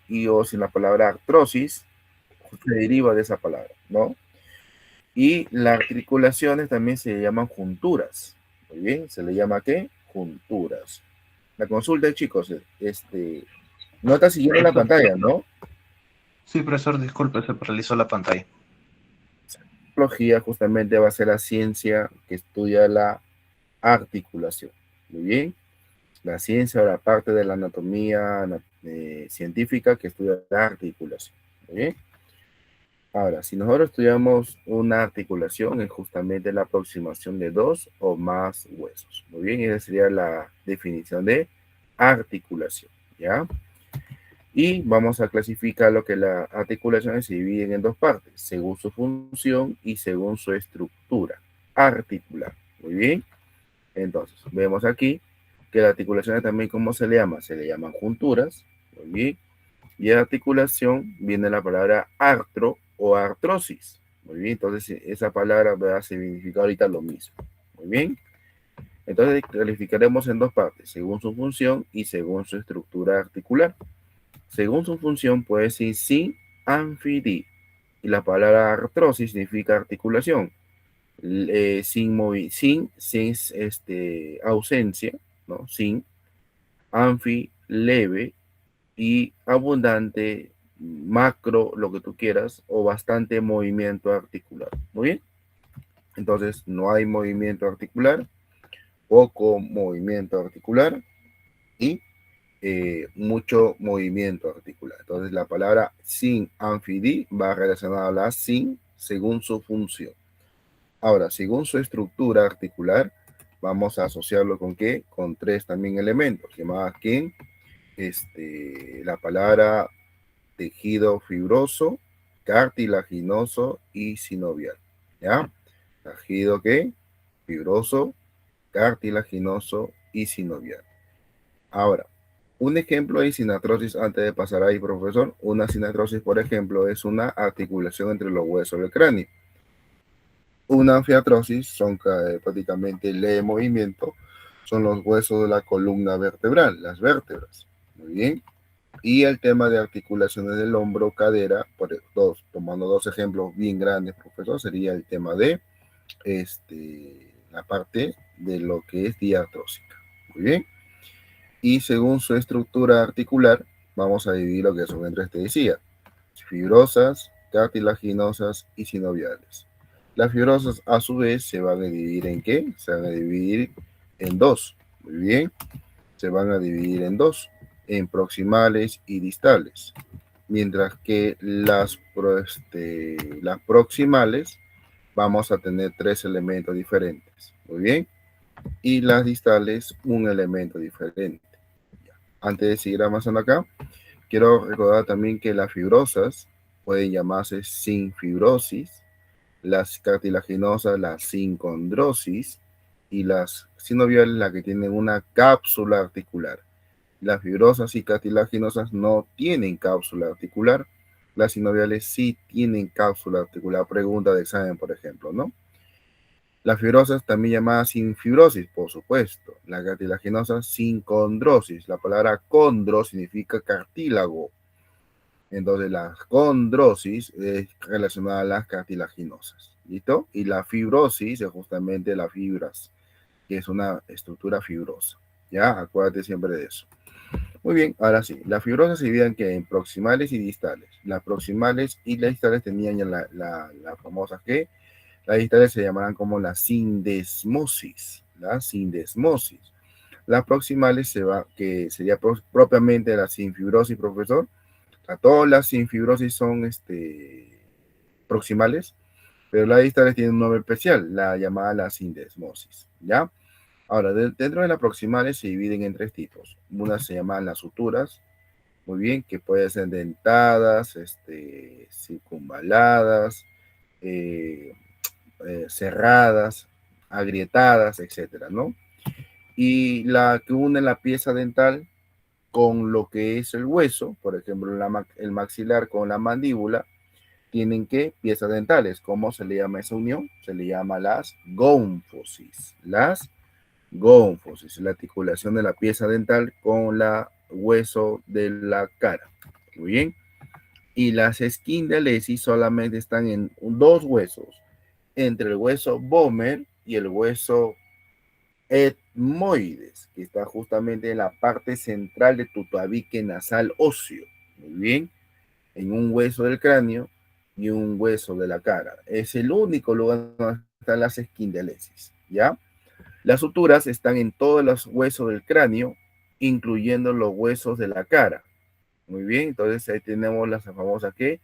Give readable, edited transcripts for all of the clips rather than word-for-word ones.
y o sin la palabra artrosis, se deriva de esa palabra, ¿no? Y las articulaciones también se llaman junturas. Muy bien, se le llama ¿qué? Junturas. La consulta, chicos, no está siguiendo la Profesor, pantalla, ¿no? sí, profesor, disculpe, se paralizó la pantalla. Biología justamente va a ser la ciencia que estudia la articulación. Muy bien. La ciencia o la parte de la anatomía científica que estudia la articulación. Muy bien. Ahora, si nosotros estudiamos una articulación, es justamente la aproximación de dos o más huesos. Muy bien, esa sería la definición de articulación, ¿ya? Y vamos a clasificar lo que las articulaciones se dividen en dos partes, según su función y según su estructura articular. Muy bien, entonces vemos aquí que la articulación también, ¿cómo se le llama? Se le llaman junturas. Muy bien. Y en articulación viene la palabra artro o artrosis. Muy bien, entonces esa palabra va a significar ahorita lo mismo. Muy bien, entonces calificaremos en dos partes, según su función y según su estructura articular. Según su función puede decir sin, anfidi. Y la palabra artrosis significa articulación. Sin ausencia, ¿no? Sin, anfi, leve, y abundante, macro, lo que tú quieras, o bastante movimiento articular. Muy bien. Entonces, no hay movimiento articular, poco movimiento articular y mucho movimiento articular. Entonces, la palabra sin anfidi va relacionada a la sin según su función. Ahora, según su estructura articular, vamos a asociarlo con qué? Con tres también elementos, llamadas que la palabra tejido fibroso, cartilaginoso y sinovial. ¿Ya? Tejido ¿qué? Fibroso, cartilaginoso y sinovial. Ahora, un ejemplo de sinartrosis antes de pasar ahí, profesor. Una sinartrosis, por ejemplo, es una articulación entre los huesos del cráneo. Una anfiartrosis son prácticamente el movimiento, son los huesos de la columna vertebral, las vértebras. Muy bien. Y el tema de articulaciones del hombro, cadera, tomando dos ejemplos bien grandes, profesor, sería el tema de la parte de lo que es diartrósica. Muy bien. Y según su estructura articular, vamos a dividir lo que son entre te decía, fibrosas, cartilaginosas y sinoviales. Las fibrosas, a su vez, se van a dividir en ¿qué? Se van a dividir en dos. Muy bien. Se van a dividir en proximales y distales, mientras que las proximales vamos a tener tres elementos diferentes, muy bien, y las distales un elemento diferente. Antes de seguir avanzando acá, quiero recordar también que las fibrosas pueden llamarse sin fibrosis, las cartilaginosas la sincondrosis y las sinoviales las que tienen una cápsula articular. Las fibrosas y cartilaginosas no tienen cápsula articular. Las sinoviales sí tienen cápsula articular. Pregunta de examen, por ejemplo, ¿no? Las fibrosas, también llamadas sin fibrosis, por supuesto. Las cartilaginosas sin condrosis. La palabra condro significa cartílago. Entonces, la condrosis es relacionada a las cartilaginosas. ¿Listo? Y la fibrosis es justamente las fibras, que es una estructura fibrosa. ¿Ya? Acuérdate siempre de eso. Muy bien, ahora sí, las fibrosas se dividen que en proximales y distales. Las proximales y las distales tenían ya la famosa que las distales se llamarán como la sindesmosis, la sindesmosis. Las proximales que sería propiamente la sinfibrosis, profesor. A todas las sinfibrosis son proximales, pero las distales tienen un nombre especial, la llamada la sindesmosis, ¿ya? Ahora, dentro de las proximales se dividen en tres tipos. Una se llaman las suturas, muy bien, que pueden ser dentadas, circunvaladas, eh, cerradas, agrietadas, etcétera, ¿no? Y la que une la pieza dental con lo que es el hueso, por ejemplo, el maxilar con la mandíbula, tienen que piezas dentales. ¿Cómo se le llama esa unión? Se le llama las gónfosis. Las gónfosis, la articulación de la pieza dental con la hueso de la cara. Muy bien. Y las esquindalesis solamente están en dos huesos, entre el hueso vomer y el hueso etmoides, que está justamente en la parte central de tu tabique nasal óseo. Muy bien. En un hueso del cráneo y un hueso de la cara. Es el único lugar donde están las esquindalesis, ¿ya? Las suturas están en todos los huesos del cráneo, incluyendo los huesos de la cara. Muy bien, entonces ahí tenemos las famosas que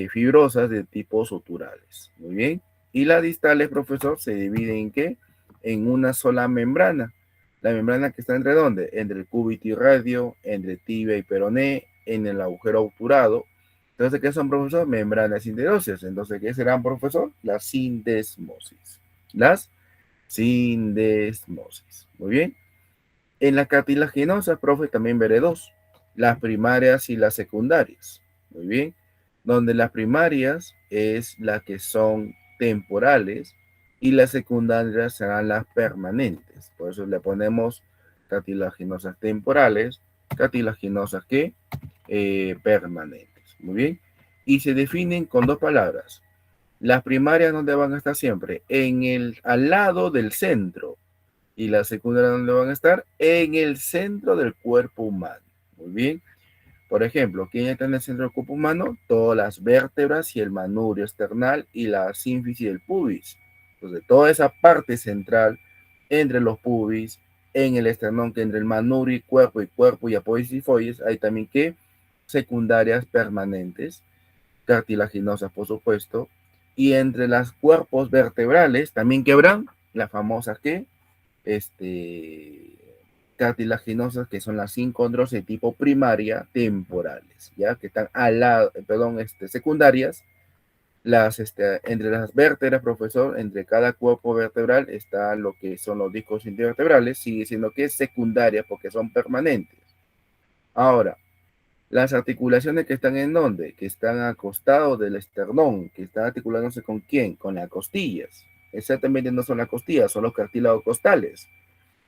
fibrosas de tipo suturales. Muy bien. Y las distales, profesor, se dividen en qué? En una sola membrana. La membrana que está entre dónde? Entre el cúbito y radio, entre tibia y peroné, en el agujero obturado. Entonces, ¿qué son, profesor? Membranas interóseas. Entonces, ¿qué serán, profesor? Las sindesmosis. Las sindesmosis. Muy bien. En la cartilaginosa, profe, también veré dos, las primarias y las secundarias. Muy bien. Donde las primarias es las que son temporales y las secundarias serán las permanentes. Por eso le ponemos cartilaginosas temporales, cartilaginosas que permanentes. Muy bien. Y se definen con dos palabras. Las primarias, ¿dónde van a estar siempre? Al lado del centro. Y la secundaria, ¿dónde van a estar? En el centro del cuerpo humano. Muy bien. Por ejemplo, ¿quién está en el centro del cuerpo humano? Todas las vértebras y el manubrio esternal y la sínfisis del pubis. Entonces, toda esa parte central entre los pubis, en el esternón, que entre el manubrio y cuerpo y apófisis, hay también que secundarias permanentes, cartilaginosas, por supuesto, y entre las cuerpos vertebrales también quebran las famosas que cartilaginosas, que son las sincondros de tipo primaria temporales, ya que están al lado, perdón, secundarias, entre las vértebras, profesor, entre cada cuerpo vertebral está lo que son los discos intervertebrales, sigue siendo que es secundaria porque son permanentes. Ahora, las articulaciones que están en dónde, que están acostados del esternón, que están articulándose con quién, con las costillas. Exactamente no son las costillas, son los cartílagos costales.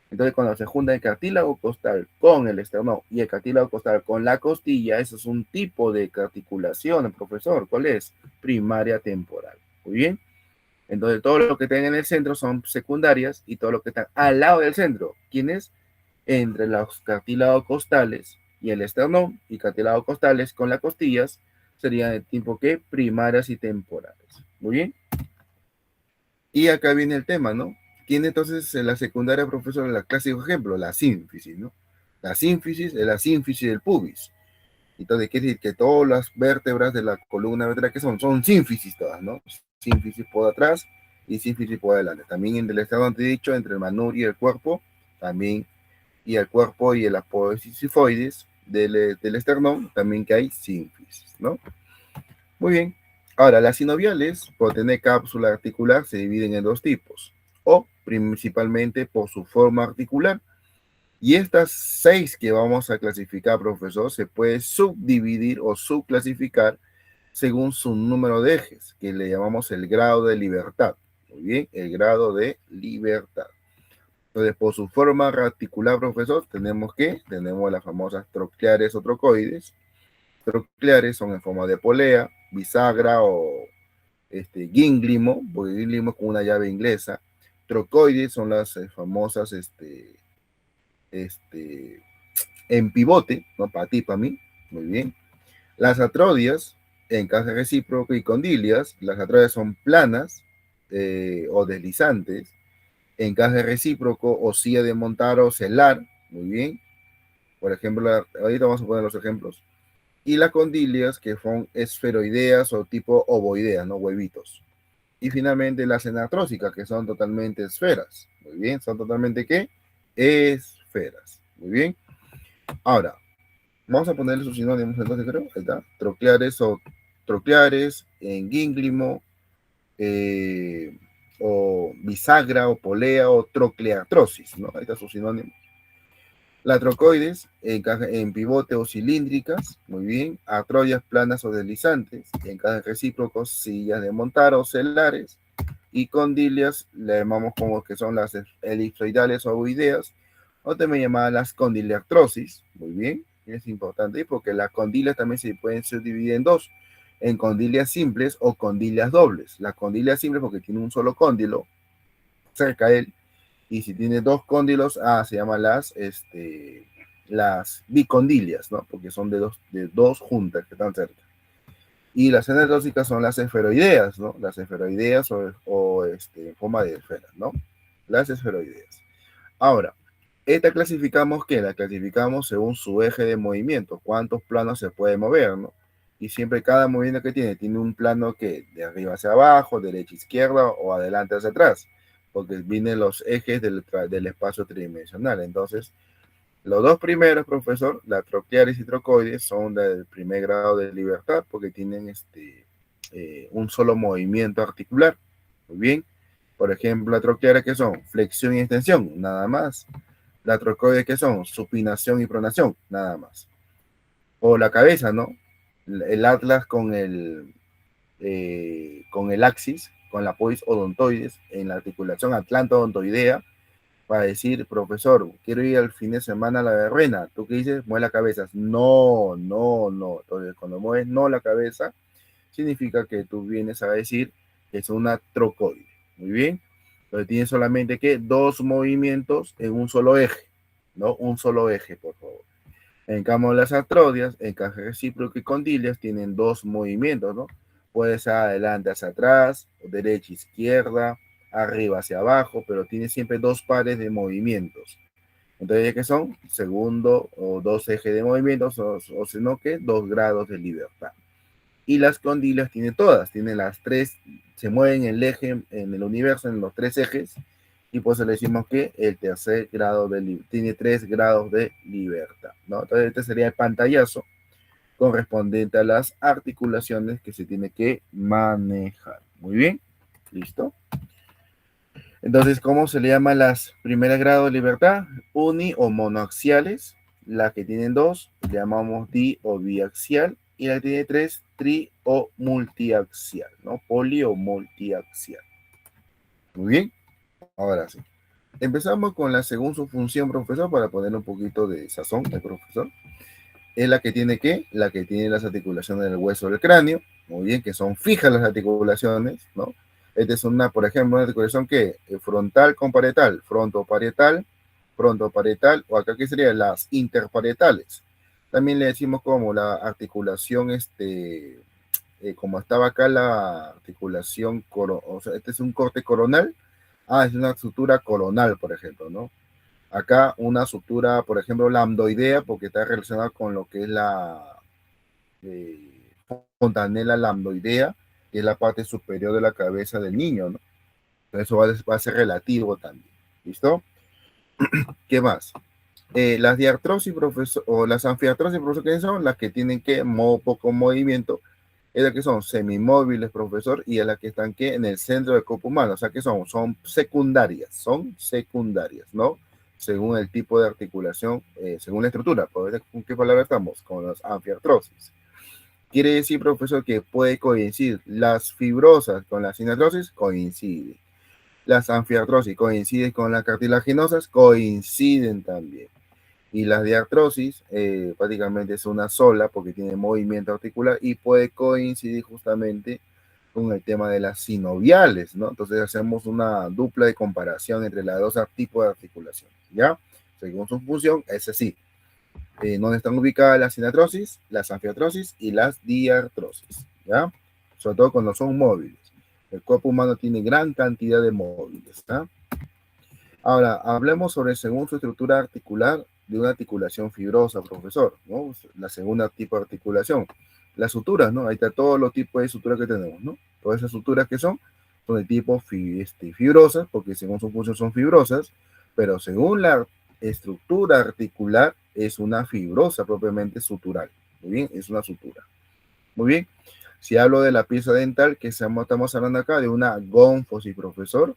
Entonces, cuando se junta el cartílago costal con el esternón y el cartílago costal con la costilla, eso es un tipo de articulación, profesor. ¿Cuál es? Primaria temporal. Muy bien. Entonces, todo lo que tienen en el centro son secundarias y todo lo que están al lado del centro, ¿quiénes? Entre los cartílagos costales y el esternón y cartílagos costales con las costillas serían de tipo que primarias y temporales. Muy bien. Y acá viene el tema, ¿no? ¿Quién entonces en la secundaria, profesor, el clásico ejemplo? La sínfisis, ¿no? La sínfisis es la sínfisis del pubis. Entonces, quiere decir que todas las vértebras de la columna vertebral que son sínfisis todas, ¿no? Sínfisis por atrás y sínfisis por adelante. También en el estado antedicho, entre el manubrio y el cuerpo, también, y el cuerpo y el apófisis sifoides del esternón, también que hay sínfisis, ¿no? Muy bien. Ahora, las sinoviales, por tener cápsula articular, se dividen en dos tipos, o principalmente por su forma articular. Y estas 6 que vamos a clasificar, profesor, se puede subdividir o subclasificar según su número de ejes, que le llamamos el grado de libertad. Muy bien, el grado de libertad. Entonces, por su forma articular, profesor, tenemos las famosas trocleares o trocoides. Trocleares son en forma de polea, bisagra o gínglimo, porque gínglimo es con una llave inglesa. Trocoides son las famosas en pivote, ¿no? Para ti, para mí, muy bien. Las atrodias, encaje recíproco y condilias, las atrodias son planas o deslizantes, encaje recíproco o silla de montar o celar, muy bien. Por ejemplo, ahorita vamos a poner los ejemplos. Y las condilias, que son esferoideas o tipo ovoideas, ¿no? Huevitos. Y finalmente las enartrósicas, que son totalmente esferas. Muy bien, son totalmente ¿qué? Esferas. Muy bien. Ahora, vamos a ponerle sus sinónimos entonces, creo. Ahí está. Trocleares, en gínglimo, o bisagra, o polea, o trocleartrosis, ¿no? Ahí está su sinónimo. La trocoides, en pivote o cilíndricas, muy bien. Atrodias planas o deslizantes, encajes recíprocos, sillas de montar o celares. Y condilias, le llamamos como que son las elipsoidales o ovoideas, o también llamadas las condiliartrosis, muy bien. Es importante porque las condilias también se pueden subdividir en dos, en condilias simples o condilias dobles. Las condilias simples porque tiene un solo cóndilo cerca de él, y si tiene dos cóndilos, se llaman las bicondilias, ¿no? Porque son de dos juntas que están cerca. Y las cenotróxicas son las esferoideas, ¿no? Las esferoideas en forma de esferas, ¿no? Las esferoideas. Ahora, esta clasificamos, ¿qué? La clasificamos según su eje de movimiento, cuántos planos se puede mover, ¿no? Y siempre cada movimiento que tiene un plano que de arriba hacia abajo, derecha a izquierda o adelante hacia atrás, porque vienen los ejes del espacio tridimensional. Entonces, los dos primeros, profesor, la troclearis y trocoides, son del primer grado de libertad porque tienen un solo movimiento articular. Muy bien. Por ejemplo, la troclearis, ¿qué son? Flexión y extensión, nada más. La trocoides, ¿qué son? Supinación y pronación, nada más. O la cabeza, ¿no? El atlas con el axis, con la pois odontoides, en la articulación atlanto-odontoidea, para decir, profesor, quiero ir al fin de semana a la verbena. ¿Tú qué dices? Mueve la cabeza. No, no, no. Entonces, cuando mueves no la cabeza, significa que tú vienes a decir que es una trocoide. Muy bien. Entonces, tienes solamente que dos movimientos en un solo eje, ¿no? Un solo eje, por favor. En cambio, las artrodias, encaje recíproco y condilias, tienen dos movimientos, ¿no? Puede ser adelante hacia atrás, derecha, izquierda, arriba hacia abajo, pero tiene siempre dos pares de movimientos. Entonces, ¿qué son? Segundo o dos ejes de movimientos, o sino que 2 grados de libertad. Y las condilias tienen todas, tienen las tres, se mueven en el eje, en el universo, en los tres ejes, y por eso le decimos que el tercer grado tiene 3 grados de libertad, ¿no? Entonces, este sería el pantallazo correspondiente a las articulaciones que se tiene que manejar. Muy bien, listo. Entonces, ¿cómo se le llama las primeros grados de libertad? Uni o monoaxiales. Las que tienen dos, le llamamos di o biaxial. Y la que tiene tres, tri o multiaxial, ¿no? Poli o multiaxial. Muy bien, ahora sí. Empezamos con la según su función, profesor, para poner un poquito de sazón al profesor. Es la que tiene ¿qué? La que tiene las articulaciones del hueso del cráneo. Muy bien, que son fijas las articulaciones, ¿no? Esta es una, por ejemplo, una articulación que frontal con parietal, frontoparietal, o acá que serían las interparietales. También le decimos como la articulación, como estaba acá la articulación, o sea, este es un corte coronal. Es una sutura coronal, por ejemplo, ¿no? Acá una sutura, por ejemplo, lambdoidea, porque está relacionada con lo que es la fontanela lambdoidea, que es la parte superior de la cabeza del niño, ¿no? Entonces eso va a ser relativo también. ¿Listo? ¿Qué más? Las diartrosis, profesor, o las anfiartrosis, profesor, ¿qué son? Las que tienen poco movimiento, es las que son semimóviles, profesor, y es las que están en el centro del cuerpo humano. O sea, que son secundarias, ¿no? Según el tipo de articulación, según la estructura. ¿Con qué palabra estamos? Con las anfiartrosis. Quiere decir, profesor, que puede coincidir las fibrosas con las sinartrosis, coinciden. Las anfiartrosis coinciden con las cartilaginosas, coinciden también. Y las diartrosis prácticamente es una sola porque tiene movimiento articular y puede coincidir justamente con el tema de las sinoviales, ¿no? Entonces hacemos una dupla de comparación entre los dos tipos de articulación, ¿ya? Según su función, es así. ¿Dónde están ubicadas las sinatrosis, las anfiartrosis y las diartrosis? ¿Ya? Sobre todo cuando son móviles. El cuerpo humano tiene gran cantidad de móviles, ¿ya? Ahora, hablemos sobre según su estructura articular de una articulación fibrosa, profesor, ¿no? La segunda tipo de articulación. Las suturas, ¿no? Ahí está todos los tipos de suturas que tenemos, ¿no? Todas esas suturas que son de tipo fibrosas, porque según su función son fibrosas, pero según la estructura articular es una fibrosa propiamente sutural. Muy bien, es una sutura. Muy bien. Si hablo de la pieza dental, que estamos hablando acá de una gónfosis, profesor.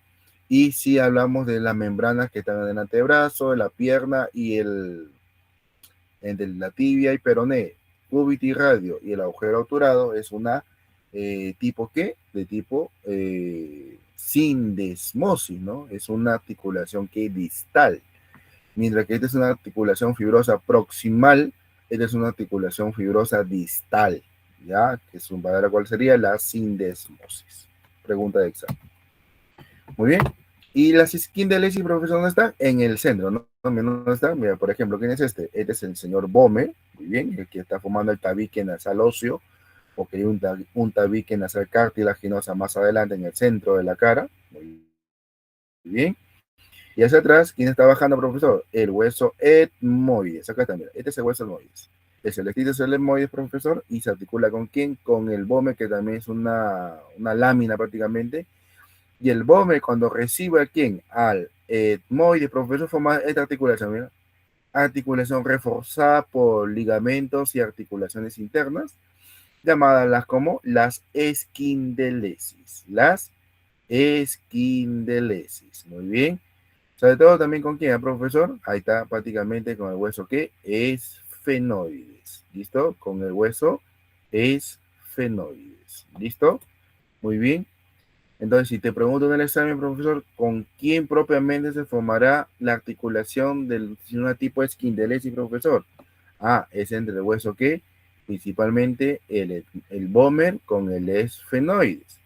Y si hablamos de las membranas que están en el antebrazo, en la pierna y entre la tibia y peroné, cúbito radio y el agujero obturado, es una tipo ¿qué? De tipo sindesmosis, ¿no? Es una articulación que distal. Mientras que esta es una articulación fibrosa proximal, Esta es una articulación fibrosa distal, ¿ya? Que es un palabra cuál sería la sindesmosis. Pregunta de examen. Muy bien. Y la esquindelesis, profesor, ¿dónde está? En el centro, ¿no? ¿Dónde está? Mira, por ejemplo, ¿quién es este? Este es el señor Bohmer, muy bien, el que está formando el tabique nasal óseo, porque hay un tabique nasal cartilaginosa más adelante en el centro de la cara. Muy bien. Y hacia atrás, ¿quién está bajando, profesor? El hueso etmoides. Acá está, mira, este es el hueso etmoides. El selectito es el etmoides, profesor, y se articula ¿con quién? Con el Bohmer, que también es una lámina prácticamente. Y el Bohmer, cuando recibe a quién? Al etmoide, profesor, forma esta articulación, mira. Articulación reforzada por ligamentos y articulaciones internas, llamadas como las esquindelesis. Las esquindelesis. Muy bien. Sobre todo también con quién, profesor. Ahí está prácticamente con el hueso que es esfenoides. ¿Listo? Con el hueso esfenoides. ¿Listo? Muy bien. Entonces, si te pregunto en el examen, profesor, ¿con quién propiamente se formará la articulación de una tipo de esquindelesis, profesor? Ah, es entre el hueso que, principalmente el Bohmer con el esfenoides.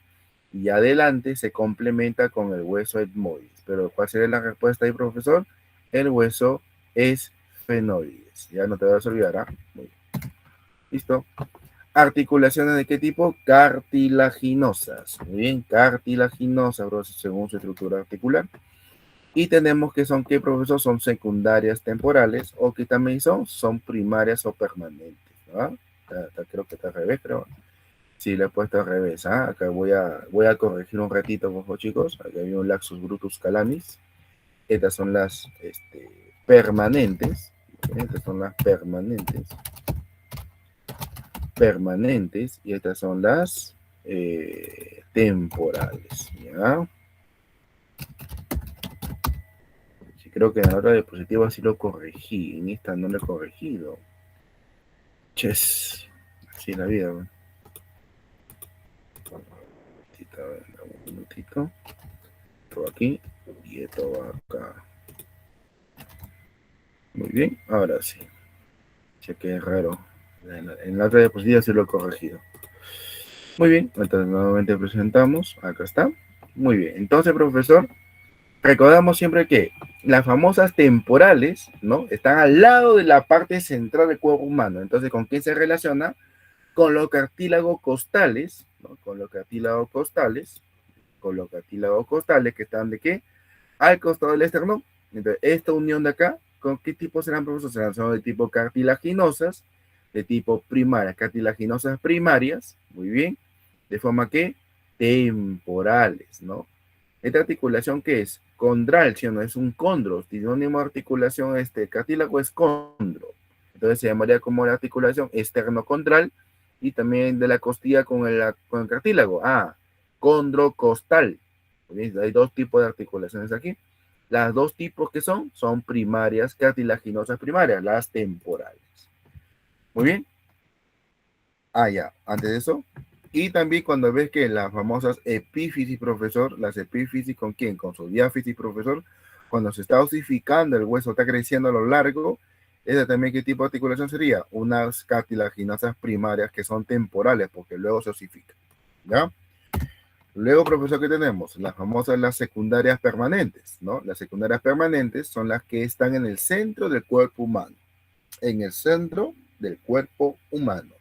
Y adelante se complementa con el hueso etmoides. Pero ¿cuál sería la respuesta ahí, profesor? El hueso esfenoides. Ya no te vas a olvidar, ¿ah? Muy bien. ¿Listo? Articulaciones de qué tipo? Cartilaginosas. Muy bien, cartilaginosas, según su estructura articular. Y tenemos que son, ¿qué, profesor? Son secundarias temporales o que también son primarias o permanentes. ¿No? Creo que está al revés, pero sí, le he puesto al revés. ¿Ah? Acá voy a corregir un ratito, por favor, chicos. Aquí hay un laxus brutus calamis. Estas son las permanentes. Estas son las permanentes y estas son las temporales. ¿Ya? Sí, creo que en la otra diapositiva sí lo corregí. En esta no lo he corregido. Ches. Así la vida. ¿No? Un minutito. Esto aquí y esto va acá. Muy bien, ahora sí. Cheque raro. En la otra diapositiva sí lo he corregido. Muy bien, entonces nuevamente presentamos. Acá está. Muy bien, entonces, profesor, recordamos siempre que las famosas temporales, ¿no? Están al lado de la parte central del cuerpo humano. Entonces, ¿con quién se relaciona? Con los cartílagos costales, ¿no? Con los cartílagos costales que están de qué? Al costado del esternón. Entonces, esta unión de acá, ¿con qué tipo serán, profesor? Serán de tipo cartilaginosas, de tipo primaria, cartilaginosas primarias, muy bien, de forma que temporales, ¿no? Esta articulación, ¿qué es? Condral, ¿sí o no? Es un condro, sinónimo de articulación, cartílago es condro. Entonces se llamaría como la articulación esternocondral y también de la costilla con el cartílago. Ah, condrocostal. Hay dos tipos de articulaciones aquí. Las dos tipos que son primarias, cartilaginosas primarias, las temporales. Muy bien. Ah, ya, antes de eso. Y también cuando ves que las famosas epífisis, profesor, las epífisis con quién? Con su diáfisis, profesor. Cuando se está osificando, el hueso está creciendo a lo largo. ¿Esa también qué tipo de articulación sería? Unas cartilaginosas primarias que son temporales porque luego se osifican. ¿Ya? Luego, profesor, ¿qué tenemos? Las famosas, las secundarias permanentes, ¿no? Las secundarias permanentes son las que están en el centro del cuerpo humano. En el centro del cuerpo humano.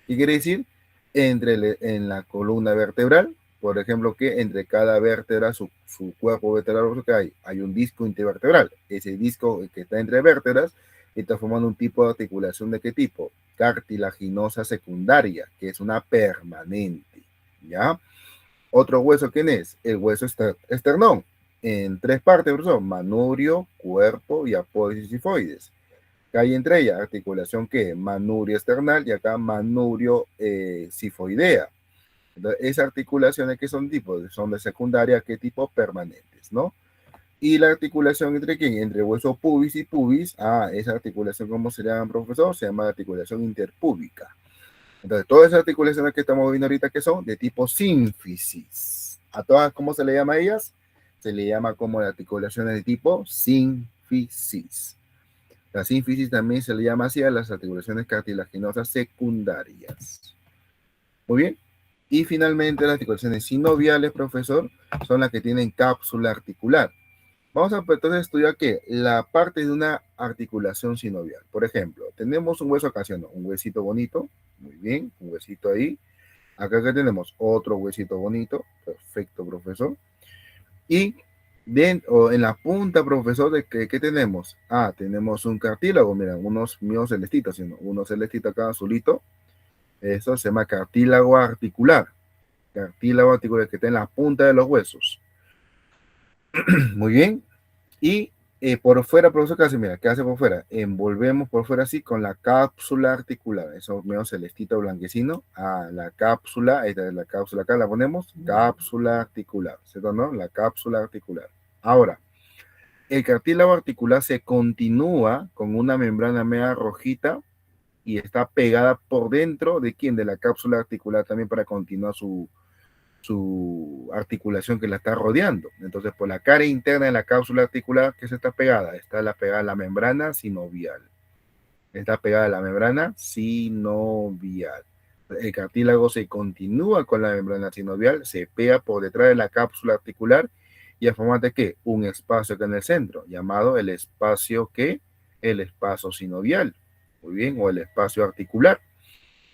¿Qué quiere decir? En la columna vertebral, por ejemplo, que entre cada vértebra, su cuerpo vertebral, que hay un disco intervertebral. Ese disco que está entre vértebras está formando un tipo de articulación de qué tipo? Cartilaginosa secundaria, que es una permanente. ¿Ya? Otro hueso, ¿quién es? El hueso esternón. En tres partes, profesor: manurio, cuerpo y apófisis sifoides. ¿Qué hay entre ellas? Articulación que manurio esternal y acá manurio sifoidea. Entonces, esas articulaciones que son tipos, son de secundaria, ¿qué tipo? Permanentes, ¿no? Y la articulación entre quién? Entre hueso pubis y pubis. Ah, esa articulación, ¿cómo se llama, profesor? Se llama articulación interpúbica. Entonces, todas esas articulaciones que estamos viendo ahorita que son de tipo sínfisis. ¿A todas cómo se le llama a ellas? Se le llama como articulaciones de tipo sínfisis. La sínfisis también se le llama así a las articulaciones cartilaginosas secundarias. Muy bien. Y finalmente las articulaciones sinoviales, profesor, son las que tienen cápsula articular. Vamos a entonces estudiar que la parte de una articulación sinovial. Por ejemplo, tenemos un hueso acá, ¿sí o no? Un huesito bonito, muy bien, un huesito ahí. Acá que tenemos otro huesito bonito, perfecto, profesor. Y en la punta, profesor, de ¿qué tenemos? Ah, tenemos un cartílago, mira, unos míos celestitos, ¿sí o no? Uno celestito acá, azulito. Eso se llama cartílago articular. Cartílago articular que está en la punta de los huesos. Muy bien. Y por fuera, profesor, ¿qué hace? Mira, ¿qué hace por fuera? Envolvemos por fuera así con la cápsula articular. Eso medio celestito blanquecino. Ah, la cápsula, esta es la cápsula acá, la ponemos. Cápsula articular, ¿cierto? ¿No? La cápsula articular. Ahora, el cartílago articular se continúa con una membrana media rojita y está pegada por dentro de quién? De la cápsula articular también para continuar su articulación que la está rodeando. Entonces, por la cara interna de la cápsula articular, ¿qué se está pegada? Está pegada a la membrana sinovial. Está pegada a la membrana sinovial. El cartílago se continúa con la membrana sinovial, se pega por detrás de la cápsula articular y a forma de ¿qué? Un espacio que en el centro, llamado el espacio ¿qué? El espacio sinovial. Muy bien, o el espacio articular.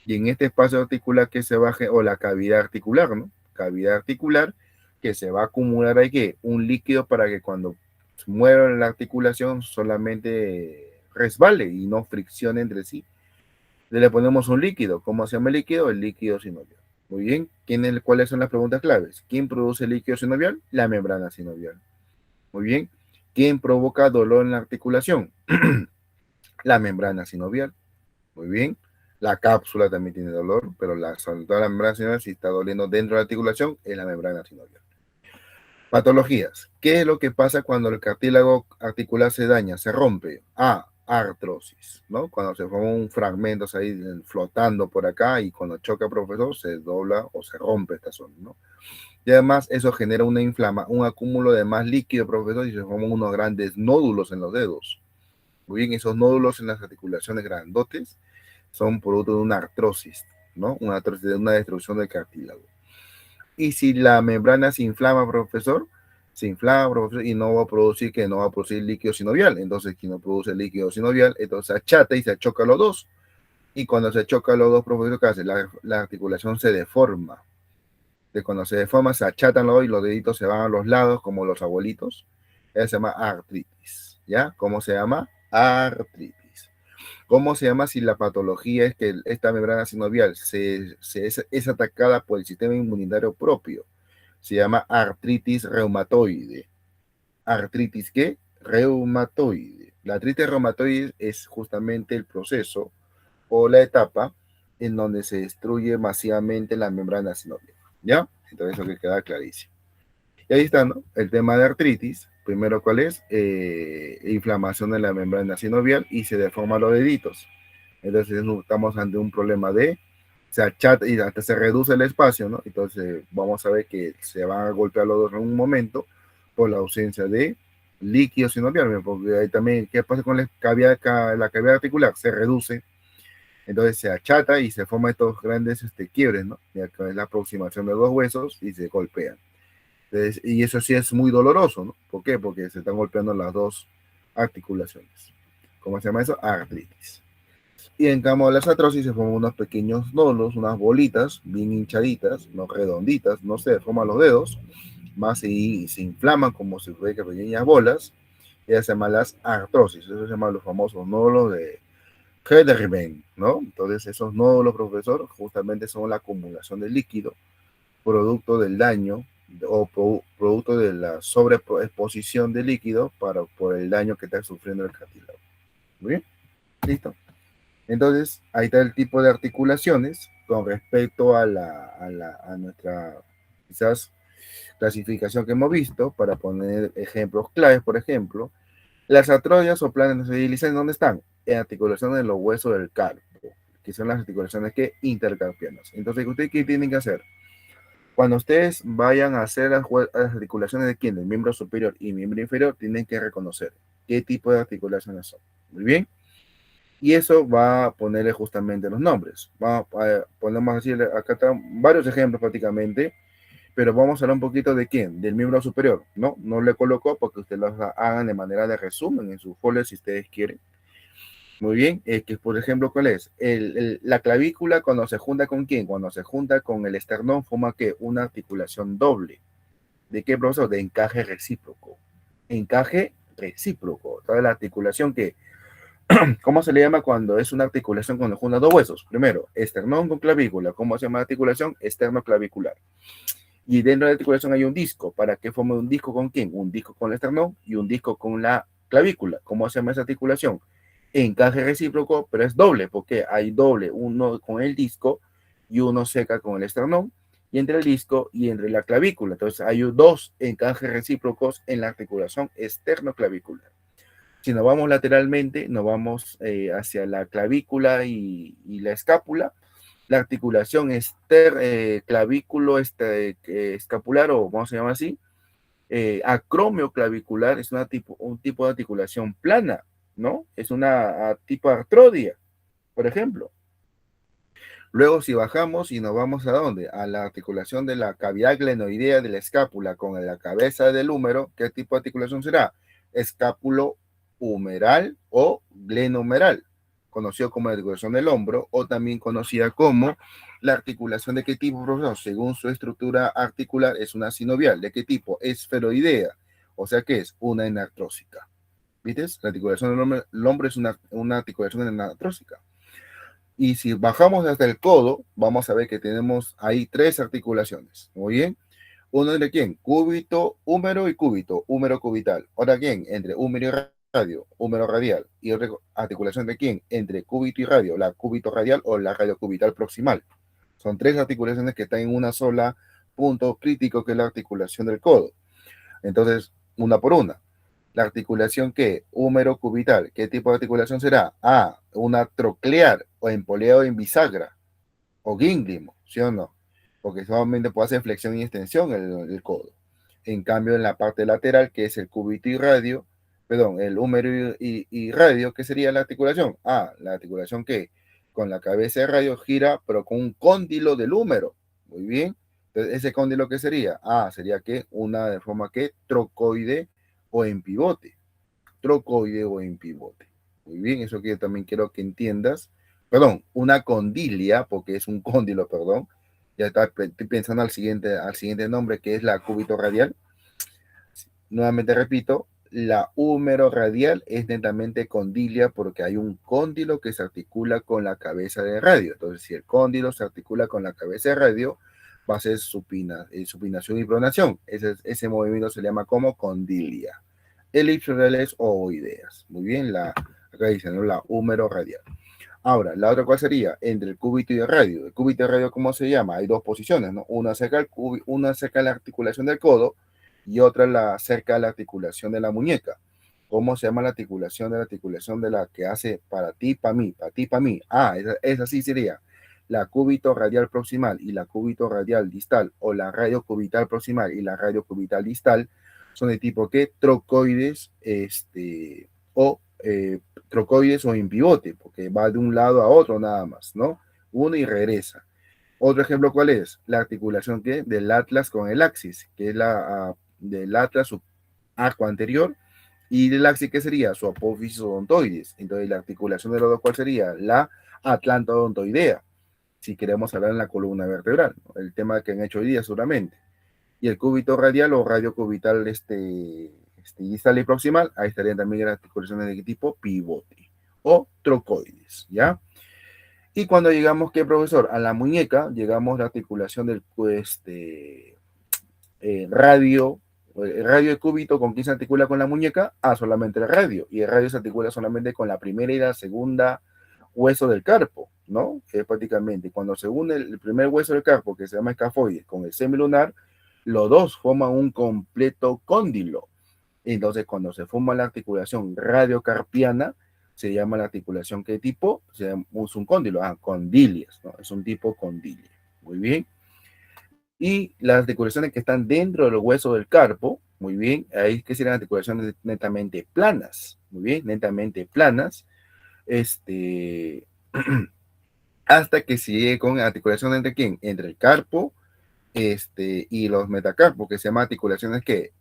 Y en este espacio articular que se baje, o la cavidad articular, ¿no? Cavidad articular que se va a acumular ahí que un líquido para que cuando mueva la articulación solamente resbale y no friccione entre sí. Le ponemos un líquido. ¿Cómo se llama el líquido? El líquido sinovial. Muy bien. ¿Cuáles son las preguntas claves? ¿Quién produce el líquido sinovial? La membrana sinovial. Muy bien. ¿Quién provoca dolor en la articulación? La membrana sinovial. Muy bien. La cápsula también tiene dolor, pero sobre todo la membrana sinovial, si está doliendo dentro de la articulación, es la membrana sinovial. Patologías. ¿Qué es lo que pasa cuando el cartílago articular se daña, se rompe? Ah, artrosis, ¿no? Cuando se forman fragmentos ahí flotando por acá y cuando choca, profesor, se dobla o se rompe esta zona, ¿no? Y además eso genera un acúmulo de más líquido, profesor, y se forman unos grandes nódulos en los dedos. Muy bien, esos nódulos en las articulaciones grandotes son producto de una artrosis, ¿no? Una artrosis, de una destrucción del cartílago. Y si la membrana se inflama, profesor, y no va a producir que no va a producir líquido sinovial. Entonces, si no produce líquido sinovial, entonces se achata y se achoca los dos. Y cuando se choca los dos, profesor, ¿qué hace? La articulación se deforma. De cuando se deforma, se achatan los dos y los deditos se van a los lados, como los abuelitos. Eso se llama artritis. ¿Ya? ¿Cómo se llama? Artritis. ¿Cómo se llama si la patología es que esta membrana sinovial es atacada por el sistema inmunitario propio? Se llama artritis reumatoide. ¿Artritis qué? Reumatoide. La artritis reumatoide es justamente el proceso o la etapa en donde se destruye masivamente la membrana sinovial. ¿Ya? Entonces eso que queda clarísimo. Y ahí está, ¿no? El tema de artritis. Primero, ¿cuál es? Inflamación de la membrana sinovial y se deforman los deditos. Entonces estamos ante un problema de se achata y hasta se reduce el espacio, ¿no? Entonces vamos a ver que se van a golpear los dos en un momento por la ausencia de líquido sinovial, porque ahí también, ¿qué pasa con la cavidad articular? Se reduce, entonces se achata y se forman estos grandes quiebres, ¿no? Y acá es la aproximación de dos huesos y se golpean. Entonces, y eso sí es muy doloroso, ¿no? ¿Por qué? Porque se están golpeando las dos articulaciones. ¿Cómo se llama eso? Artritis. Y en cambio de las artrosis se forman unos pequeños nódulos, unas bolitas bien hinchaditas, no redonditas, no se forman los dedos, más y se inflaman como si fueran pequeñas bolas, y se llaman las artrosis. Eso se llaman los famosos nódulos de Hederben, ¿no? Entonces esos nódulos, profesor, justamente son la acumulación de líquido, producto del daño o producto de la sobreexposición de líquido por el daño que está sufriendo el cartílago. Muy bien, listo. Entonces, ahí está el tipo de articulaciones con respecto a nuestra, quizás, clasificación que hemos visto, para poner ejemplos claves, por ejemplo, las artrodias o planes de ¿dónde están? En articulaciones de los huesos del carpo, que son las articulaciones que intercarpianas. Entonces, ¿ustedes qué tienen que hacer? Cuando ustedes vayan a hacer las articulaciones de quién, del miembro superior y miembro inferior, tienen que reconocer qué tipo de articulaciones son. Muy bien. Y eso va a ponerle justamente los nombres. Podemos decir, acá están varios ejemplos prácticamente, pero vamos a hablar un poquito de quién, del miembro superior, ¿no? No le coloco porque ustedes lo hagan de manera de resumen en su folder si ustedes quieren. Muy bien, que por ejemplo, ¿cuál es? La clavícula cuando se junta con quién, cuando se junta con el esternón, forma que una articulación doble. ¿De qué, profesor? De encaje recíproco. Encaje recíproco. Toda la articulación que, ¿cómo se le llama cuando es una articulación cuando junta dos huesos? Primero, esternón con clavícula. ¿Cómo se llama la articulación? Esternoclavicular. Y dentro de la articulación hay un disco. ¿Para qué forma un disco con quién? Un disco con el esternón y un disco con la clavícula. ¿Cómo se llama esa articulación? Encaje recíproco, pero es doble, porque hay doble, uno con el disco y uno seca con el esternón, y entre el disco y entre la clavícula. Entonces hay dos encajes recíprocos en la articulación esternoclavicular. Si nos vamos lateralmente, nos vamos hacia la clavícula y la escápula. La articulación clavículo escapular, o vamos a llamar así, acromio clavicular, es un tipo de articulación plana, ¿no? Es una tipo artrodia, por ejemplo. Luego, si bajamos y nos vamos a dónde? A la articulación de la cavidad glenoidea de la escápula con la cabeza del húmero, ¿qué tipo de articulación será? Escápulo humeral o glenohumeral, conocido como la articulación del hombro, o también conocida como la articulación de qué tipo, profesor. Según su estructura articular, es una sinovial. ¿De qué tipo? Esferoidea, o sea que es una enartrósica. ¿Viste? La articulación del hombro es una articulación enartrósica. Y si bajamos hasta el codo, vamos a ver que tenemos ahí tres articulaciones. Muy bien. Uno entre quién? Cúbito, húmero y cúbito, húmero cubital. Otra quién? Entre húmero y radio, húmero radial. Y otra articulación de quién? Entre cúbito y radio, la cúbito radial o la radio cubital proximal. Son tres articulaciones que están en una sola punto crítico, que es la articulación del codo. Entonces, una por una. La articulación que húmero cubital, ¿qué tipo de articulación será? A, una troclear o empoleo en bisagra o gínglimo, ¿sí o no? Porque solamente puede hacer flexión y extensión el codo. En cambio, en la parte lateral, que es el cúbito y radio, perdón, el húmero y radio, ¿qué sería la articulación? Ah, la articulación que con la cabeza de radio gira, pero con un cóndilo del húmero. Muy bien. Entonces, ¿ese cóndilo qué sería? Ah, sería que una de forma que trocoide o en pivote. Trocoide o en pivote. Muy bien, eso que yo también quiero que entiendas. Perdón, una condilia, porque es un cóndilo, perdón. Ya está, estoy pensando al siguiente nombre, que es la cúbito radial. Nuevamente repito, la húmero radial es netamente condilia porque hay un cóndilo que se articula con la cabeza de radio. Entonces, si el cóndilo se articula con la cabeza de radio, va a ser supinación y pronación. Ese movimiento se llama como condilia. Elipsoidales o ovoideas. Muy bien, acá dice, ¿no? La húmero radial. Ahora, la otra cuál sería entre el cúbito y el radio. El cúbito y el radio, ¿cómo se llama? Hay dos posiciones, ¿no? Una cerca de la articulación del codo y otra cerca de la articulación de la muñeca. ¿Cómo se llama la articulación de la que hace para ti, para mí, para ti, para mí? Ah, esa sí sería la cúbito radial proximal y la cúbito radial distal, o la radio cubital proximal y la radio cubital distal, son de tipo que trocoides, trocoides o en pivote, porque va de un lado a otro nada más, ¿no? Uno y regresa. Otro ejemplo, ¿cuál es? La articulación del atlas con el axis, que es del atlas, su arco anterior, y del axis, ¿qué sería? Su apófisis odontoides. Entonces, la articulación de los dos, ¿cuál sería? La atlantodontoidea, si queremos hablar en la columna vertebral, ¿no? El tema que han hecho hoy día seguramente. Y el cúbito radial o radio cubital distal y proximal, ahí estarían también las articulaciones de tipo pivote o trocoides, ¿ya? Y cuando llegamos, ¿qué, profesor? A la muñeca, llegamos a la articulación del radio, el radio de cúbito, ¿con quién se articula con la muñeca? Ah, solamente el radio. Y el radio se articula solamente con la primera y la segunda hueso del carpo, ¿no? Que es prácticamente cuando se une el primer hueso del carpo, que se llama escafoides, con el semilunar, los dos forman un completo cóndilo. Entonces, cuando se forma la articulación radiocarpiana, se llama la articulación, ¿qué tipo? Se llama un cóndilo, condilias, ¿no? Es un tipo condilia. Muy bien. Y las articulaciones que están dentro del hueso del carpo, Muy bien, ahí que serían articulaciones netamente planas. Muy bien, netamente planas. Hasta que se llegue con articulación entre quién? Entre el carpo y los metacarpos, que se llama articulaciones que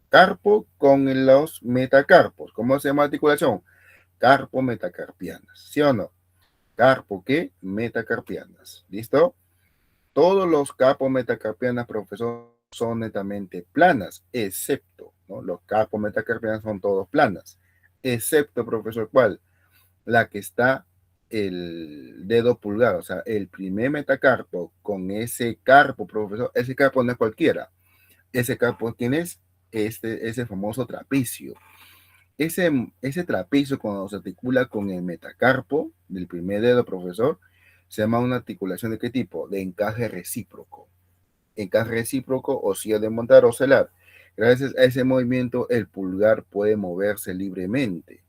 carpo con los metacarpos. ¿Cómo se llama articulación? Carpo metacarpianas, ¿sí o no? Carpo ¿qué? Metacarpianas, ¿listo? Todos los carpos metacarpianas, profesor, son netamente planas, excepto, ¿no? Los carpos metacarpianas son todos planas, excepto, profesor, ¿cuál? La que está el dedo pulgar, o sea, el primer metacarpo con ese carpo, profesor, ese carpo no es cualquiera. Ese carpo, ¿quién es? Ese famoso trapecio. Ese trapecio, cuando se articula con el metacarpo del primer dedo, profesor, se llama una articulación de qué tipo? De encaje recíproco. Encaje recíproco o silla de montar o celar. Gracias a ese movimiento, el pulgar puede moverse libremente.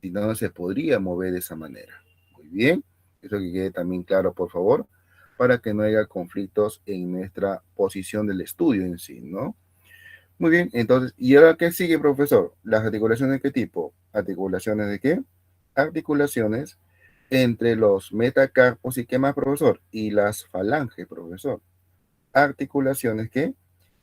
Si no, se podría mover de esa manera. Muy bien. Eso que quede también claro, por favor, para que no haya conflictos en nuestra posición del estudio en sí, ¿no? Muy bien, entonces, ¿y ahora qué sigue, profesor? ¿Las articulaciones de qué tipo? ¿Articulaciones de qué? Articulaciones entre los metacarpos y qué más, profesor? Y las falanges, profesor. Articulaciones qué?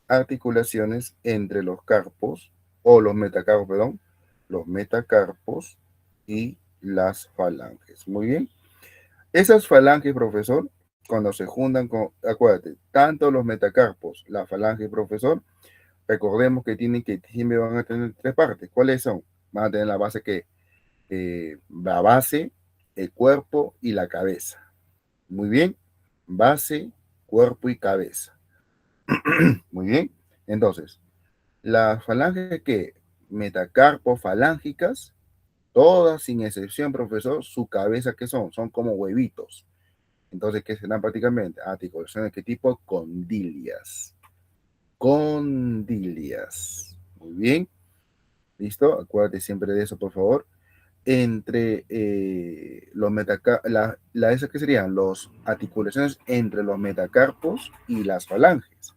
Articulaciones entre los carpos, o los metacarpos, perdón, los metacarpos y las falanges. Muy bien. Esas falanges, profesor, cuando se juntan con, acuérdate, tanto los metacarpos, la falange, profesor, recordemos que siempre van a tener tres partes. ¿Cuáles son? Van a tener la base que, la base, el cuerpo y la cabeza. Muy bien. Base, cuerpo y cabeza. Muy bien. Entonces, las falanges que metacarpo falángicas, todas sin excepción, profesor, su cabeza, ¿qué son? Son como huevitos. Entonces, ¿qué serán prácticamente? Articulaciones, ¿qué tipo? Condilias. Condilias. Muy bien. ¿Listo? Acuérdate siempre de eso, por favor. Entre los metacarpos, esas que serían las articulaciones entre los metacarpos y las falanges.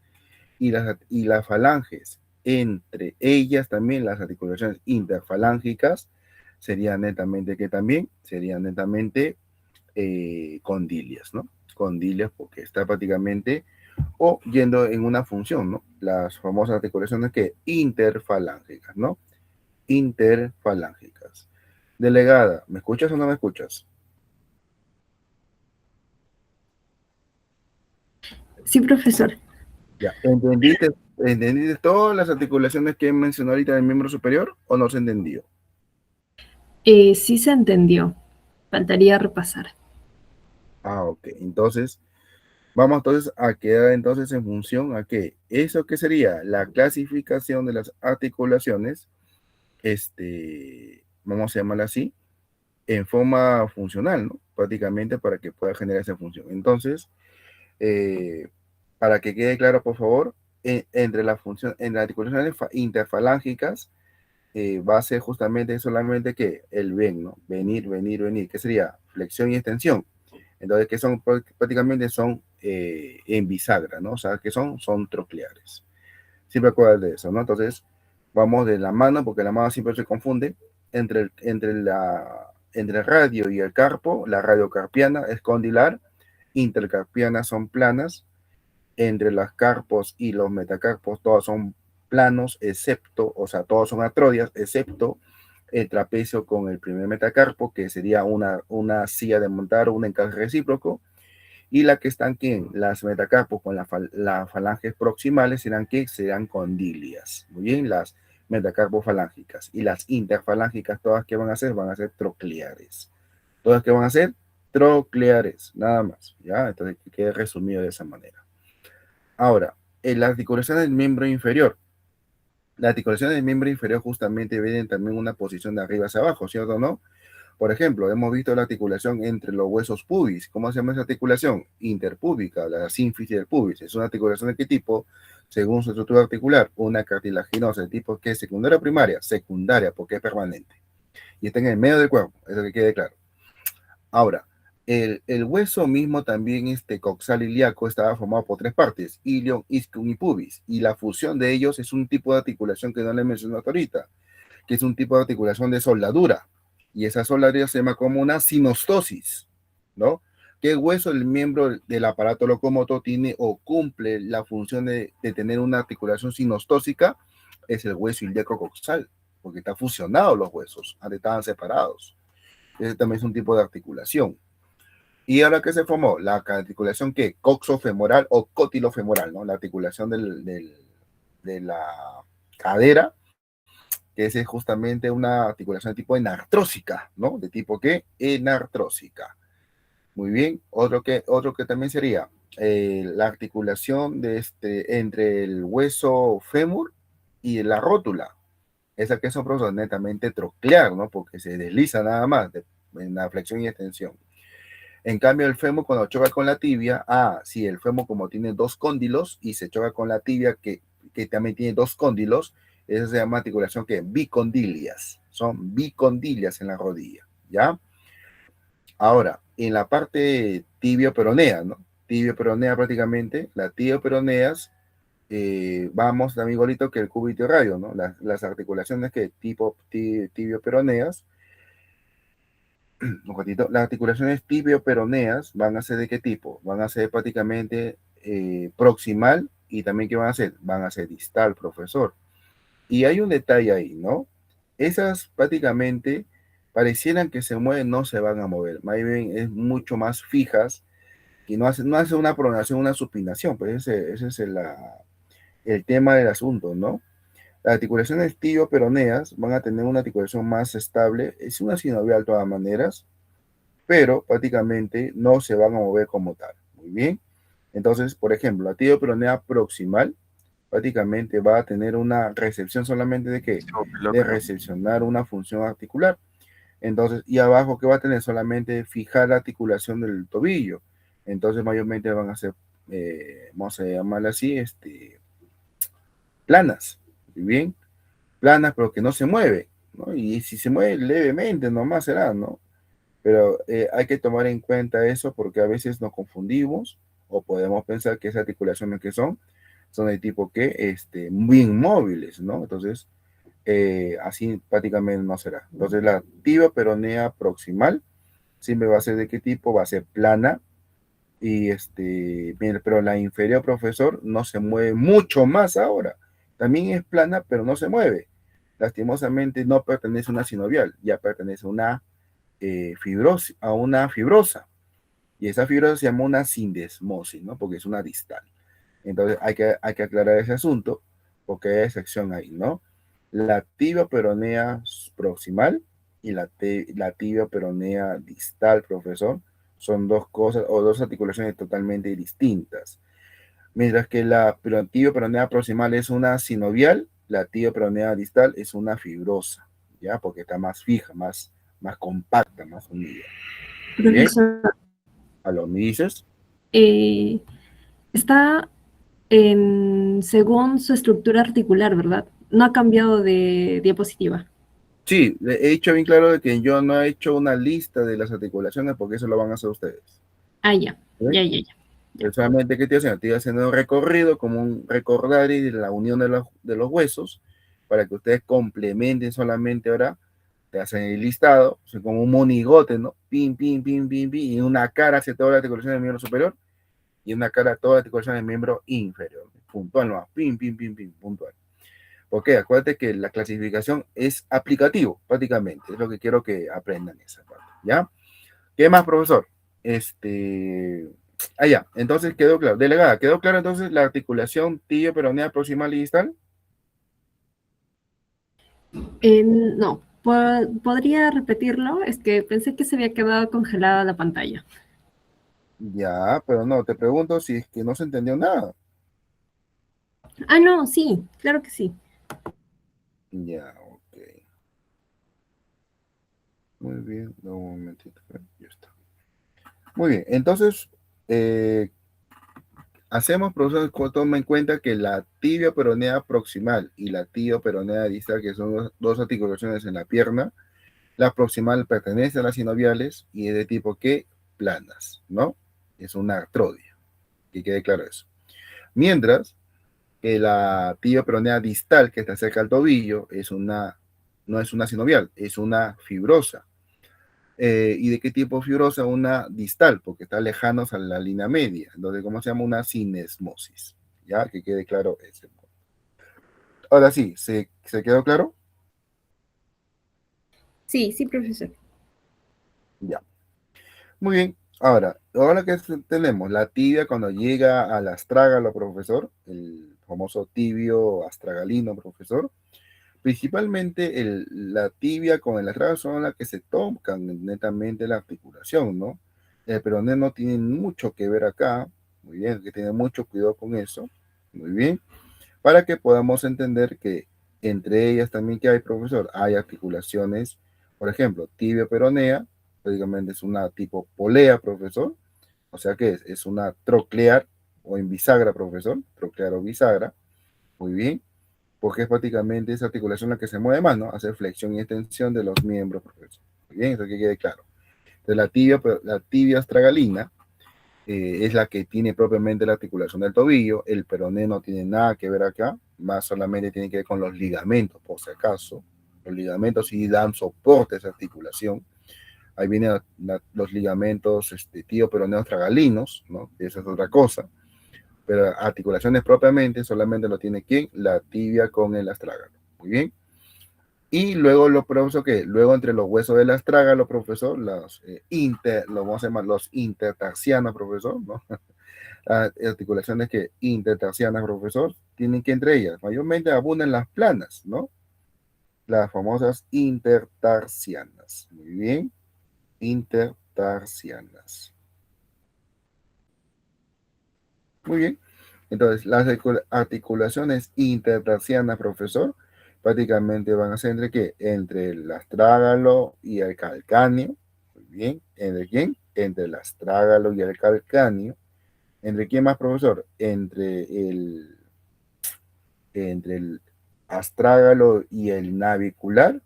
Y las falanges, entre ellas también las articulaciones interfalángicas, serían netamente que también serían netamente condilias, ¿no? Condilias porque está prácticamente o yendo en una función, ¿no? Las famosas articulaciones que interfalángicas, ¿no? Interfalángicas. Delegada, ¿me escuchas o no me escuchas? Sí, profesor. Ya. ¿Entendiste todas las articulaciones que mencionó ahorita del miembro superior o no se entendió? Sí se entendió. Faltaría repasar. Ah, ok. Entonces, vamos entonces a quedar entonces en función a que eso que sería la clasificación de las articulaciones, vamos a llamarla así, en forma funcional, ¿no? Prácticamente para que pueda generar esa función. Entonces, eh, para que quede claro, por favor, entre la función, en las articulaciones interfalángicas, va a ser justamente solamente que el ven, ¿no? Venir, venir, venir, que sería flexión y extensión. Entonces, que son prácticamente son en bisagra, ¿no? O sea, que son trocleares. Siempre acuerdas de eso, ¿no? Entonces, vamos de la mano, porque la mano siempre se confunde, entre el radio y el carpo, la radiocarpiana es condilar, intercarpianas son planas, entre las carpos y los metacarpos todos son planos, excepto, o sea, todos son atrodias, excepto el trapecio con el primer metacarpo, que sería una silla de montar, un encaje recíproco, y la que están ¿quién? Las metacarpos con las falanges proximales serán ¿qué? Serán condilias. Muy bien, las metacarpos falángicas. Y las interfalángicas, todas que van a ser trocleares. Todas que van a ser trocleares, nada más. ¿Ya? Entonces, que quede resumido de esa manera. Ahora, en la articulación del miembro inferior. La articulación del miembro inferior justamente viene también una posición de arriba hacia abajo, ¿cierto o no? Por ejemplo, hemos visto la articulación entre los huesos pubis. ¿Cómo se llama esa articulación? Interpúbica, la sínfisis del pubis. ¿Es una articulación de qué tipo? Según su estructura articular, una cartilaginosa de tipo que es secundaria o primaria, secundaria porque es permanente. Y está en el medio del cuerpo, eso que quede claro. Ahora, el hueso mismo también, coxal ilíaco, estaba formado por tres partes, ilion, isquium y pubis, y la fusión de ellos es un tipo de articulación que no le mencioné hasta ahorita, que es un tipo de articulación de soldadura, y esa soldadura se llama como una sinostosis, ¿no? Que el hueso, el miembro del aparato locomotor, tiene o cumple la función de tener una articulación sinostósica, es el hueso ilíaco coxal, porque está fusionado los huesos, antes estaban separados. Ese también es un tipo de articulación. ¿Y ahora qué se formó? La articulación que coxofemoral o cotilofemoral, ¿no? La articulación de la cadera, que es justamente una articulación de tipo enartrósica, ¿no? De tipo ¿qué? Enartrósica. Muy bien. Otro que también sería la articulación entre el hueso fémur y la rótula. Esa que es un proceso netamente troclear, ¿no? Porque se desliza nada más en la flexión y extensión. En cambio, el fémur cuando choca con la tibia, sí, el fémur como tiene dos cóndilos y se choca con la tibia que también tiene dos cóndilos, esa se llama articulación que bicondilias, son bicondilias en la rodilla, ¿ya? Ahora, en la parte tibio-peronea, ¿no? Tibio-peronea prácticamente, la tibio-peroneas, vamos también igualito que el cúbito radio, ¿no? Las articulaciones que tipo tibio-peroneas, un ratito, las articulaciones tibio-peroneas van a ser ¿de qué tipo? Van a ser prácticamente proximal y también ¿qué van a ser? Van a ser distal, profesor. Y hay un detalle ahí, ¿no? Esas prácticamente parecieran que se mueven, no se van a mover. Más bien es mucho más fijas y no hace una pronación, una supinación, pues ese es el tema del asunto, ¿no? Las articulaciones tibio-peroneas van a tener una articulación más estable, es una sinovial de todas maneras, pero prácticamente no se van a mover como tal. Muy bien. Entonces, por ejemplo, la tibio-peronea proximal prácticamente va a tener una recepción solamente de qué? De recepcionar una función articular. Entonces, y abajo, ¿qué va a tener? Solamente fijar la articulación del tobillo. Entonces, mayormente van a ser, vamos a llamarla así, planas. Muy bien. Planas, pero que no se mueve, ¿no? Y si se mueve levemente, nomás será, ¿no? Pero hay que tomar en cuenta eso porque a veces nos confundimos o podemos pensar que esas articulaciones que son de tipo que muy inmóviles, ¿no? Entonces, así prácticamente no será. Entonces, la tibia peronea proximal siempre va a ser de qué tipo, va a ser plana y pero la inferior, profesor, no se mueve mucho más ahora. También es plana, pero no se mueve. Lastimosamente no pertenece a una sinovial, ya pertenece a una fibrosa. Y esa fibrosa se llama una sindesmosis, ¿no? Porque es una distal. Entonces hay que aclarar ese asunto, porque hay excepción ahí, ¿no? La tibia peronea proximal y la tibia peronea distal, profesor, son dos cosas o dos articulaciones totalmente distintas. Mientras que la tibia peronea proximal es una sinovial, la tibia peronea distal es una fibrosa, ¿ya? Porque está más fija, más compacta, más unida. Bien, Profesor, ¿aló me dices? eh, está según su estructura articular, ¿verdad? No ha cambiado de diapositiva. Sí, le he dicho bien claro de que yo no he hecho una lista de las articulaciones porque eso lo van a hacer ustedes. Ah, ya, ¿Sí? ya. Solamente que estoy haciendo, un recorrido como un recordario de la unión de los huesos para que ustedes complementen solamente ahora, te hacen el listado, o sea, como un monigote, ¿no? Pin, pin, pin, pin, pin, y una cara hacia toda la articulación del miembro superior y una cara a toda la articulación del miembro inferior. Puntual, no, pin, pin, pin, pin, puntual. Ok, acuérdate que la clasificación es aplicativo, prácticamente. Es lo que quiero que aprendan esa parte, ¿ya? ¿Qué más, profesor? Ya. Entonces quedó claro. Delegada, ¿quedó claro entonces la articulación tibio-peronea proximal y distal? No, ¿podría repetirlo? Es que pensé que se había quedado congelada la pantalla. Ya, pero no, te pregunto si es que no se entendió nada. Ah, no, sí, claro que sí. Ya, ok. Muy bien, no, un momentito. Ya está. Muy bien, entonces, hacemos, profesor, toma en cuenta que la tibia peronea proximal y la tibia peronea distal, que son dos articulaciones en la pierna, la proximal pertenece a las sinoviales y es de tipo que planas, ¿no? Es una artrodia, que quede claro eso. Mientras que la tibia peronea distal, que está cerca del tobillo, no es una sinovial, es una fibrosa. ¿Y de qué tipo fibrosa? Una distal, porque está lejanos a la línea media. Entonces, ¿cómo se llama? Una sinesmosis. Ya, que quede claro ese. Ahora sí, ¿se quedó claro? Sí, sí, profesor. Ya. Muy bien. Ahora que tenemos la tibia cuando llega al astrágalo, profesor, el famoso tibio astragalino, profesor. Principalmente la tibia con el astrágalo son las que se tocan netamente la articulación, ¿no? El peroné no tiene mucho que ver acá. Muy bien, hay que tener mucho cuidado con eso. Muy bien. Para que podamos entender que entre ellas también que hay, profesor, hay articulaciones, por ejemplo, tibia peronea, prácticamente es una tipo polea, profesor, o sea que es una troclear o en bisagra, profesor, troclear o bisagra, muy bien, porque es prácticamente esa articulación la que se mueve más, ¿no? Hacer flexión y extensión de los miembros, profesor. Muy bien, eso que quede claro. Entonces la tibia astragalina es la que tiene propiamente la articulación del tobillo, el peroné no tiene nada que ver acá, más solamente tiene que ver con los ligamentos, por si acaso. Los ligamentos sí dan soporte a esa articulación. Ahí vienen los ligamentos tibio-peroneos tragalinos, ¿no? Esa es otra cosa. Pero articulaciones propiamente solamente lo tiene ¿quién? La tibia con el astrágalo. Muy bien. Y luego lo profesor que luego entre los huesos del astrágalo, profesor, lo vamos a llamar los intertarsianos, profesor, ¿no? Las articulaciones que intertarsianas, profesor, tienen que entre ellas, mayormente abundan las planas, ¿no? Las famosas intertarsianas. Muy bien, intertarsianas. Muy bien. Entonces, las articulaciones intertarsianas, profesor, prácticamente van a ser entre qué? Entre el astrágalo y el calcáneo. Muy bien. ¿Entre quién? Entre el astrágalo y el calcáneo. ¿Entre quién más, profesor? Entre el astrágalo y el navicular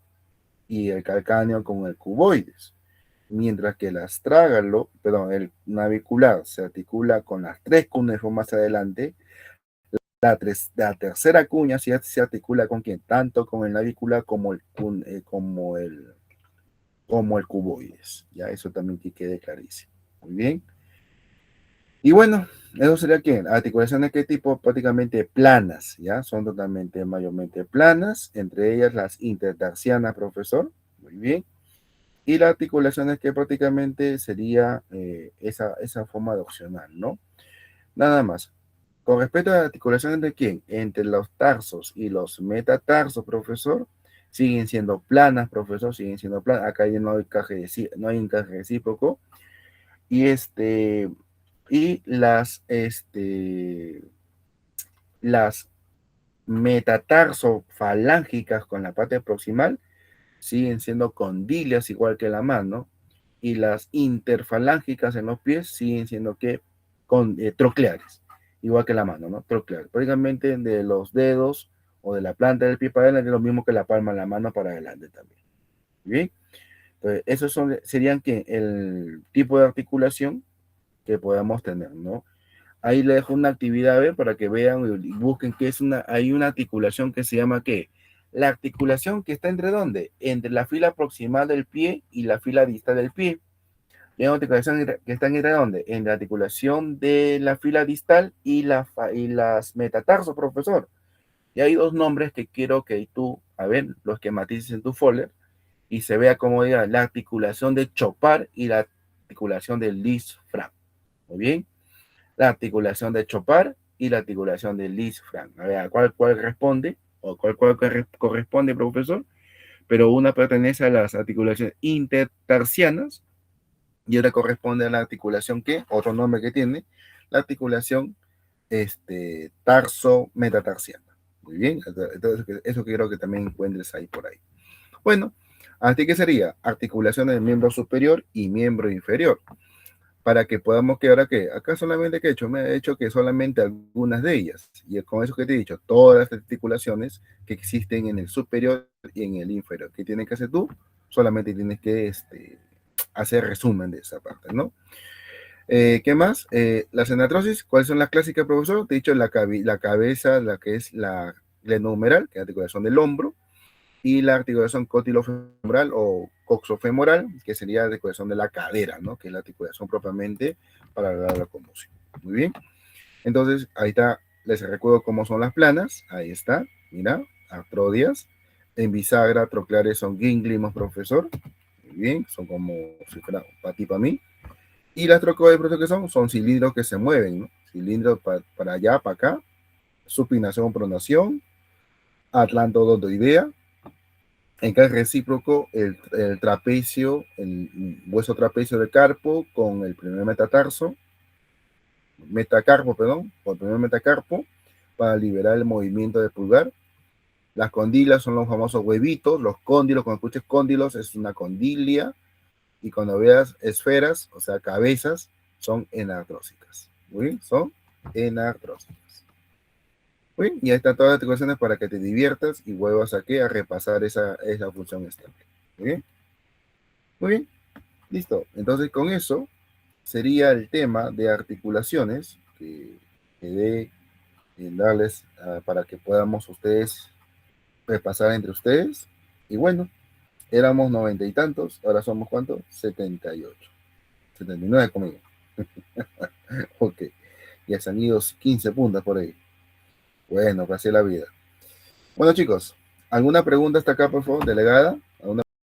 y el calcáneo con el cuboides. Mientras que el astrágalo, perdón, el navicular se articula con las tres cuñas más adelante. La tercera cuña se articula con quién, tanto con el navicular como el cuboides. Ya eso también que quede clarísimo. Muy bien. Y bueno, eso sería que articulaciones qué tipo prácticamente planas, ¿ya? Son totalmente, mayormente planas, entre ellas las intertarsianas, profesor. Muy bien. Y las articulaciones que prácticamente sería esa forma de opcional, ¿no? Nada más. Con respecto a las articulaciones de quién, entre los tarsos y los metatarsos, profesor, siguen siendo planas, profesor, siguen siendo planas. Acá ya no hay no hay encaje recíproco. Y las metatarsofalancicas con la parte proximal siguen siendo condilias igual que la mano, y las interfalángicas en los pies siguen siendo trocleares, igual que la mano, ¿no? Trocleares. Prácticamente de los dedos o de la planta del pie para adelante es lo mismo que la palma de la mano para adelante también. ¿Bien? Entonces, serían que el tipo de articulación que podamos tener, ¿no? Ahí le dejo una actividad a ver para que vean y busquen que hay una articulación que se llama ¿qué? La articulación que está entre ¿dónde? Entre la fila proximal del pie y la fila distal del pie. Y hay una articulación que está entre ¿dónde? En la articulación de la fila distal y las metatarsos, profesor. Y hay dos nombres que quiero que tú, a ver, los que matices en tu folder, y se vea como diga la articulación de Chopard y la articulación de Lisfranc. Muy bien. La articulación de Chopard y la articulación de Lisfranc. A ver, ¿cuál responde? O cuál corresponde, profesor. Pero una pertenece a las articulaciones intertarsianas y otra corresponde a la articulación que, otro nombre que tiene, la articulación tarso-metatarsiana. Muy bien, entonces eso quiero que también encuentres ahí por ahí. Bueno, así que sería articulaciones del miembro superior y miembro inferior. Para que podamos que ahora que acá solamente que he hecho, me he hecho que solamente algunas de ellas. Y con eso que te he dicho, todas las articulaciones que existen en el superior y en el inferior. ¿Qué tienes que hacer tú? Solamente tienes que hacer resumen de esa parte, ¿no? ¿Qué más? Las anatrosis, ¿cuáles son las clásicas, profesor? Te he dicho la cabeza, la que es la glenohumeral, que es la articulación del hombro, y la articulación cotilo-femoral o coxofemoral, que sería la articulación de la cadera, ¿no? Que es la articulación propiamente para la locomoción. Muy bien. Entonces, ahí está, les recuerdo cómo son las planas. Ahí está, mira, artrodias. En bisagra, trocleares son gínglimas, profesor. Muy bien, son como si fuera para ti, para mí. Y las trocoides, profesor, que son cilindros que se mueven, ¿no? Cilindros para allá, para acá. Supinación, pronación. Atlantodontoidea. En caso recíproco, el trapecio, el hueso trapecio del carpo con el primer metacarpo, perdón, con el primer metacarpo, para liberar el movimiento del pulgar. Las condilas son los famosos huevitos, los cóndilos, cuando escuches cóndilos es una condilia, y cuando veas esferas, o sea, cabezas, son enartrósicas. ¿Muy bien? Son enartrósicas. Muy bien, y ahí están todas las articulaciones para que te diviertas y vuelvas aquí a repasar esa función estable. Muy bien. Muy bien. Listo. Entonces, con eso sería el tema de articulaciones que quedé en darles para que podamos ustedes repasar entre ustedes. Y bueno, éramos 90 y tantos, ahora somos ¿cuántos? 78. 79 conmigo. Ok. Ya se han ido 15 puntos por ahí. Bueno, casi la vida. Bueno, chicos, ¿alguna pregunta hasta acá, por favor, delegada?